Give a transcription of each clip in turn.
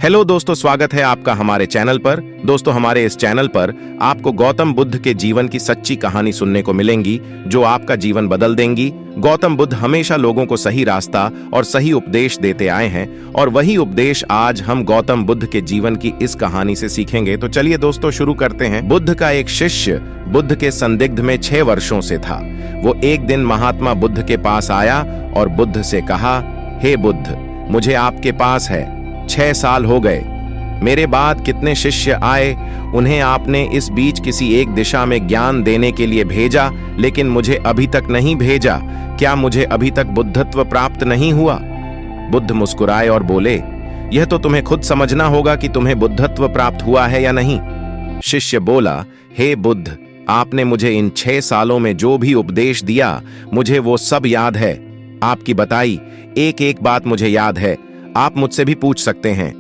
Hello दोस्तों, स्वागत है आपका हमारे चैनल पर। दोस्तों, हमारे इस चैनल पर आपको गौतम बुद्ध के जीवन की सच्ची कहानी सुनने को मिलेंगी जो आपका जीवन बदल देंगी। गौतम बुद्ध हमेशा लोगों को सही रास्ता और सही उपदेश देते आए हैं और वही उपदेश आज हम गौतम बुद्ध के जीवन की इस कहानी से सीखेंगे। तो चलिए दोस्तों, शुरू करते हैं। बुद्ध का एक शिष्य बुद्ध के संदिग्ध में 6 वर्षों से था। वो एक दिन महात्मा बुद्ध के पास आया और बुद्ध से कहा, हे बुद्ध, मुझे आपके पास है 6 साल हो गए। मेरे बाद कितने शिष्य आए, उन्हें आपने इस बीच किसी एक दिशा में ज्ञान देने के लिए भेजा, लेकिन मुझे अभी तक नहीं भेजा। क्या मुझे अभी तक बुद्धत्व प्राप्त नहीं हुआ? बुद्ध मुस्कुराए और बोले, यह तो तुम्हें खुद समझना होगा कि तुम्हें बुद्धत्व प्राप्त हुआ है या नहीं। शिष्य बोला, हे बुद्ध, आपने मुझे इन 6 सालों में जो भी उपदेश दिया, मुझे वो सब याद है। आपकी बताई एक एक बात मुझे याद है। आप मुझसे भी पूछ सकते हैं,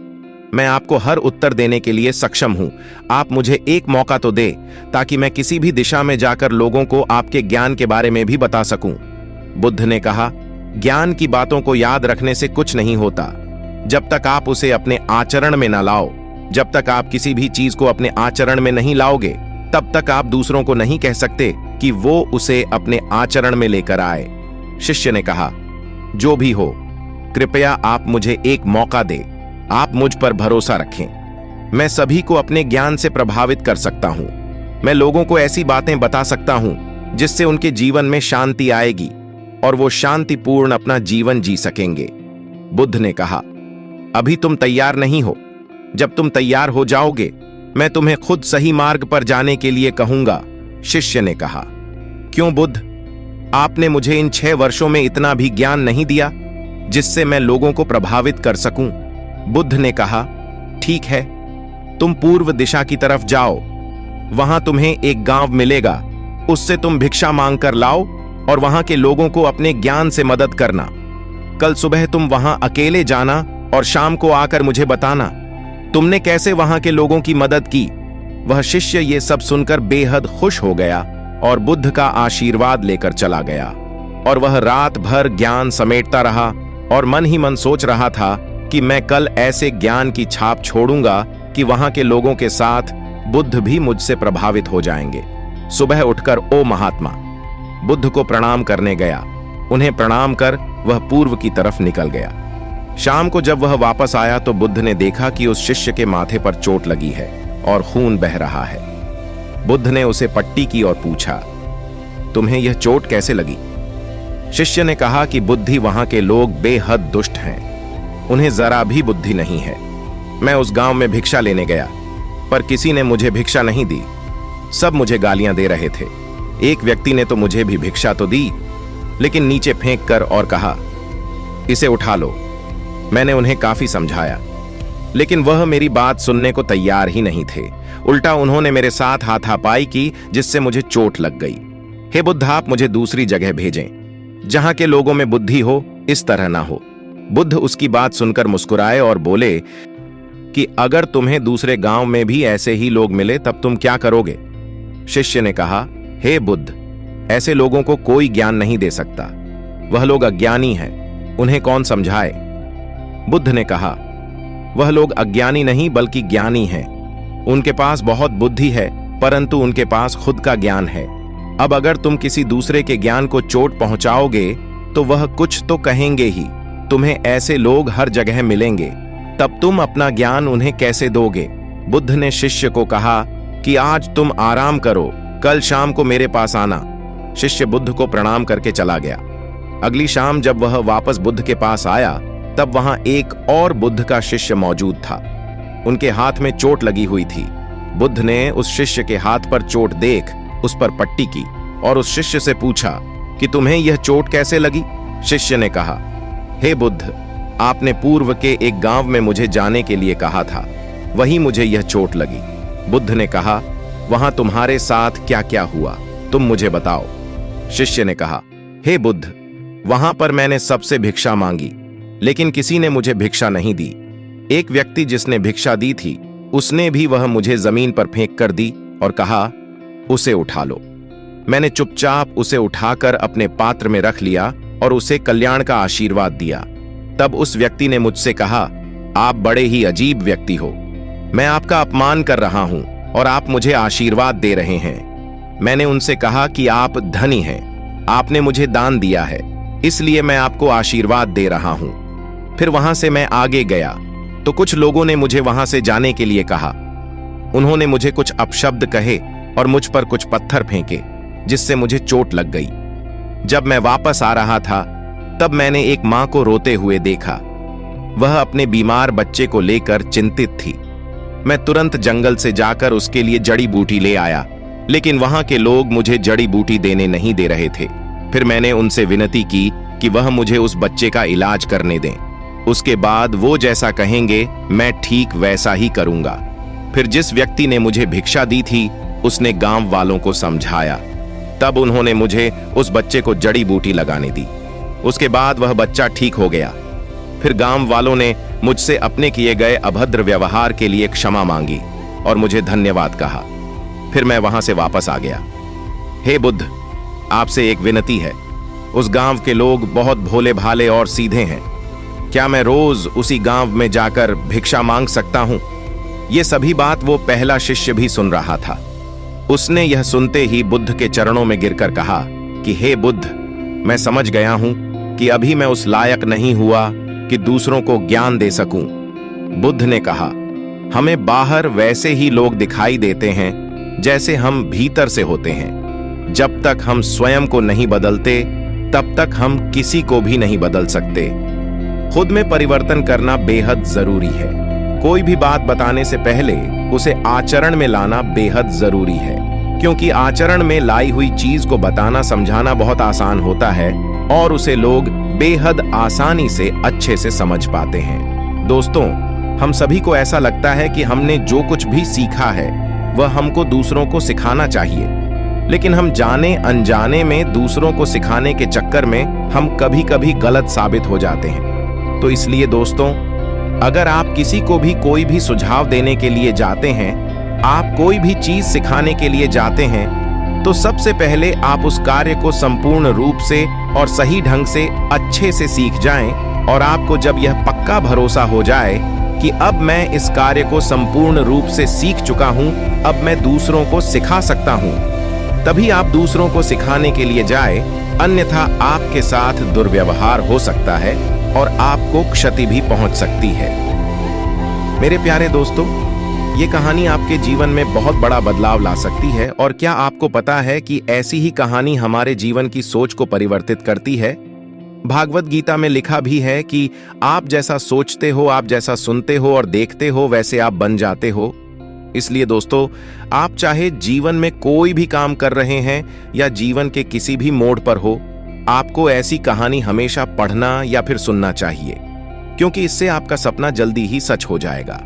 मैं आपको हर उत्तर देने के लिए सक्षम हूं। आप मुझे एक मौका तो दे ताकि मैं किसी भी दिशा में जाकर लोगों को आपके ज्ञान के बारे में भी बता सकूं। बुद्ध ने कहा, ज्ञान की बातों को याद रखने से कुछ नहीं होता जब तक आप उसे अपने आचरण में न लाओ। जब तक आप किसी भी चीज को अपने आचरण में नहीं लाओगे, तब तक आप दूसरों को नहीं कह सकते कि वो उसे अपने आचरण में लेकर आए। शिष्य ने कहा, जो भी हो, कृपया आप मुझे एक मौका दे। आप मुझ पर भरोसा रखें। मैं सभी को अपने ज्ञान से प्रभावित कर सकता हूं। मैं लोगों को ऐसी बातें बता सकता हूं जिससे उनके जीवन में शांति आएगी और वो शांतिपूर्ण अपना जीवन जी सकेंगे। बुद्ध ने कहा, अभी तुम तैयार नहीं हो। जब तुम तैयार हो जाओगे, मैं तुम्हें खुद सही मार्ग पर जाने के लिए कहूंगा। शिष्य ने कहा, क्यों बुद्ध, आपने मुझे इन 6 वर्षों में इतना भी ज्ञान नहीं दिया जिससे मैं लोगों को प्रभावित कर सकूं? बुद्ध ने कहा, ठीक है, तुम पूर्व दिशा की तरफ जाओ। वहां तुम्हें एक गांव मिलेगा, उससे तुम भिक्षा मांग कर लाओ और वहां के लोगों को अपने ज्ञान से मदद करना। कल सुबह तुम वहां अकेले जाना और शाम को आकर मुझे बताना तुमने कैसे वहां के लोगों की मदद की। वह शिष्य ये सब सुनकर बेहद खुश हो गया और बुद्ध का आशीर्वाद लेकर चला गया। और वह रात भर ज्ञान समेटता रहा और मन ही मन सोच रहा था कि मैं कल ऐसे ज्ञान की छाप छोड़ूंगा कि वहां के लोगों के साथ बुद्ध भी मुझसे प्रभावित हो जाएंगे। सुबह उठकर ओ महात्मा बुद्ध को प्रणाम करने गया। उन्हें प्रणाम कर वह पूर्व की तरफ निकल गया। शाम को जब वह वापस आया तो बुद्ध ने देखा कि उस शिष्य के माथे पर चोट लगी है और खून बह रहा है। बुद्ध ने उसे पट्टी की और पूछा, तुम्हें यह चोट कैसे लगी? शिष्य ने कहा कि बुद्धि वहां के लोग बेहद दुष्ट हैं। उन्हें जरा भी बुद्धि नहीं है। मैं उस गांव में भिक्षा लेने गया, पर किसी ने मुझे भिक्षा नहीं दी। सब मुझे गालियां दे रहे थे। एक व्यक्ति ने तो मुझे भी भिक्षा तो दी, लेकिन नीचे फेंक कर और कहा, इसे उठा लो। मैंने उन्हें काफी समझाया, लेकिन वह मेरी बात सुनने को तैयार ही नहीं थे। उल्टा उन्होंने मेरे साथ हाथापाई की, जिससे मुझे चोट लग गई। हे बुद्ध, आप मुझे दूसरी जगह भेजें जहां के लोगों में बुद्धि हो, इस तरह ना हो। बुद्ध उसकी बात सुनकर मुस्कुराए और बोले कि अगर तुम्हें दूसरे गांव में भी ऐसे ही लोग मिले तब तुम क्या करोगे? शिष्य ने कहा, हे बुद्ध, ऐसे लोगों को कोई ज्ञान नहीं दे सकता। वह लोग अज्ञानी हैं, उन्हें कौन समझाए? बुद्ध ने कहा, वह लोग अज्ञानी नहीं बल्कि ज्ञानी हैं। उनके पास बहुत बुद्धि है, परंतु उनके पास खुद का ज्ञान है। अब अगर तुम किसी दूसरे के ज्ञान को चोट पहुंचाओगे तो वह कुछ तो कहेंगे ही। तुम्हें ऐसे लोग हर जगह मिलेंगे, तब तुम अपना ज्ञान उन्हें कैसे दोगे? बुद्ध ने शिष्य को कहा कि आज तुम आराम करो, कल शाम को मेरे पास आना। शिष्य बुद्ध को प्रणाम करके चला गया। अगली शाम जब वह वापस बुद्ध के पास आया, तब वहां एक और बुद्ध का शिष्य मौजूद था। उनके हाथ में चोट लगी हुई थी। बुद्ध ने उस शिष्य के हाथ पर चोट देख उस पर पट्टी की और उस शिष्य से पूछा कि तुम्हें यह चोट कैसे लगी? शिष्य ने कहा, हे बुद्ध, आपने पूर्व के एक गांव में मुझे जाने के लिए कहा था, वहीं मुझे यह चोट लगी। बुद्ध ने कहा, वहां तुम्हारे साथ क्या क्या हुआ, तुम मुझे बताओ। शिष्य ने कहा, हे बुद्ध, वहां पर मैंने सबसे भिक्षा मांगी, लेकिन किसी ने मुझे भिक्षा नहीं दी। एक व्यक्ति जिसने भिक्षा दी थी, उसने भी वह मुझे जमीन पर फेंक कर दी और कहा, उसे उठा लो। मैंने चुपचाप उसे उठाकर अपने पात्र में रख लिया और उसे कल्याण का आशीर्वाद दिया। तब उस व्यक्ति ने मुझसे कहा, आप बड़े ही अजीब व्यक्ति हो। मैं आपका अपमान कर रहा हूं और आप मुझे आशीर्वाद दे रहे हैं। मैंने उनसे कहा कि आप धनी हैं, आपने मुझे दान दिया है, इसलिए मैं आपको आशीर्वाद दे रहा हूं। फिर वहां से मैं आगे गया तो कुछ लोगों ने मुझे वहां से जाने के लिए कहा। उन्होंने मुझे कुछ अपशब्द कहे और मुझ पर कुछ पत्थर फेंके, जिससे मुझे चोट लग गई। जब मैं वापस आ रहा था तब मैंने एक मां को रोते हुए देखा। वह अपने बीमार बच्चे को लेकर चिंतित थी। मैं तुरंत जंगल से जाकर उसके लिए जड़ी बूटी ले आया, लेकिन वहां के लोग मुझे जड़ी बूटी देने नहीं दे रहे थे। फिर मैंने उनसे विनती की कि वह मुझे उस बच्चे का इलाज करने दें। उसके बाद वो जैसा कहेंगे मैं ठीक वैसा ही करूंगा। फिर जिस व्यक्ति ने मुझे भिक्षा दी थी उसने गांव वालों को समझाया। तब उन्होंने मुझे उस बच्चे को जड़ी बूटी लगाने दी। उसके बाद वह बच्चा ठीक हो गया। फिर गांव वालों ने मुझसे अपने किए गए अभद्र व्यवहार के लिए क्षमा मांगी और मुझे धन्यवाद कहा। फिर मैं वहां से वापस आ गया। हे बुद्ध, आपसे एक विनती है। उस गांव के लोग बहुत भोले भाले और सीधे हैं। क्या मैं रोज उसी गांव में जाकर भिक्षा मांग सकता हूं? ये सभी बात वो पहला शिष्य भी सुन रहा था। उसने यह सुनते ही बुद्ध के चरणों में गिरकर कहा कि हे बुद्ध, मैं समझ गया हूं कि अभी मैं उस लायक नहीं हुआ कि दूसरों को ज्ञान दे सकूं। बुद्ध ने कहा, हमें बाहर वैसे ही लोग दिखाई देते हैं जैसे हम भीतर से होते हैं। जब तक हम स्वयं को नहीं बदलते तब तक हम किसी को भी नहीं बदल सकते। खुद में परिवर्तन करना बेहद जरूरी है। कोई भी बात बताने से पहले उसे आचरण में लाना बेहद जरूरी है, क्योंकि आचरण में लाई हुई चीज को बताना समझाना बहुत आसान होता है और उसे लोग बेहद आसानी से अच्छे से समझ पाते हैं। दोस्तों, हम सभी को ऐसा लगता है कि हमने जो कुछ भी सीखा है वह हमको दूसरों को सिखाना चाहिए, लेकिन हम जाने अनजाने में दूसरों को सिखाने के चक्कर में हम कभी कभी गलत साबित हो जाते हैं। तो इसलिए दोस्तों, अगर आप किसी को भी कोई भी सुझाव देने के लिए जाते हैं, आप कोई भी चीज सिखाने के लिए जाते हैं, तो सबसे पहले आप उस कार्य को संपूर्ण रूप से और सही ढंग से अच्छे से सीख जाएं। और आपको जब यह पक्का भरोसा हो जाए कि अब मैं इस कार्य को संपूर्ण रूप से सीख चुका हूं, अब मैं दूसरों को सिखा सकता हूं, तभी आप दूसरों को सिखाने के लिए जाए। अन्यथा आपके साथ दुर्व्यवहार हो सकता है और आपको क्षति भी पहुंच सकती है। मेरे प्यारे दोस्तों, ये कहानी आपके जीवन में बहुत बड़ा बदलाव ला सकती है। और क्या आपको पता है कि ऐसी ही कहानी हमारे जीवन की सोच को परिवर्तित करती है? भागवत गीता में लिखा भी है कि आप जैसा सोचते हो, आप जैसा सुनते हो और देखते हो, वैसे आप बन जाते हो। इसलिए दोस्तों, आप चाहे जीवन में कोई भी काम कर रहे हैं या जीवन के किसी भी मोड़ पर हो, आपको ऐसी कहानी हमेशा पढ़ना या फिर सुनना चाहिए, क्योंकि इससे आपका सपना जल्दी ही सच हो जाएगा।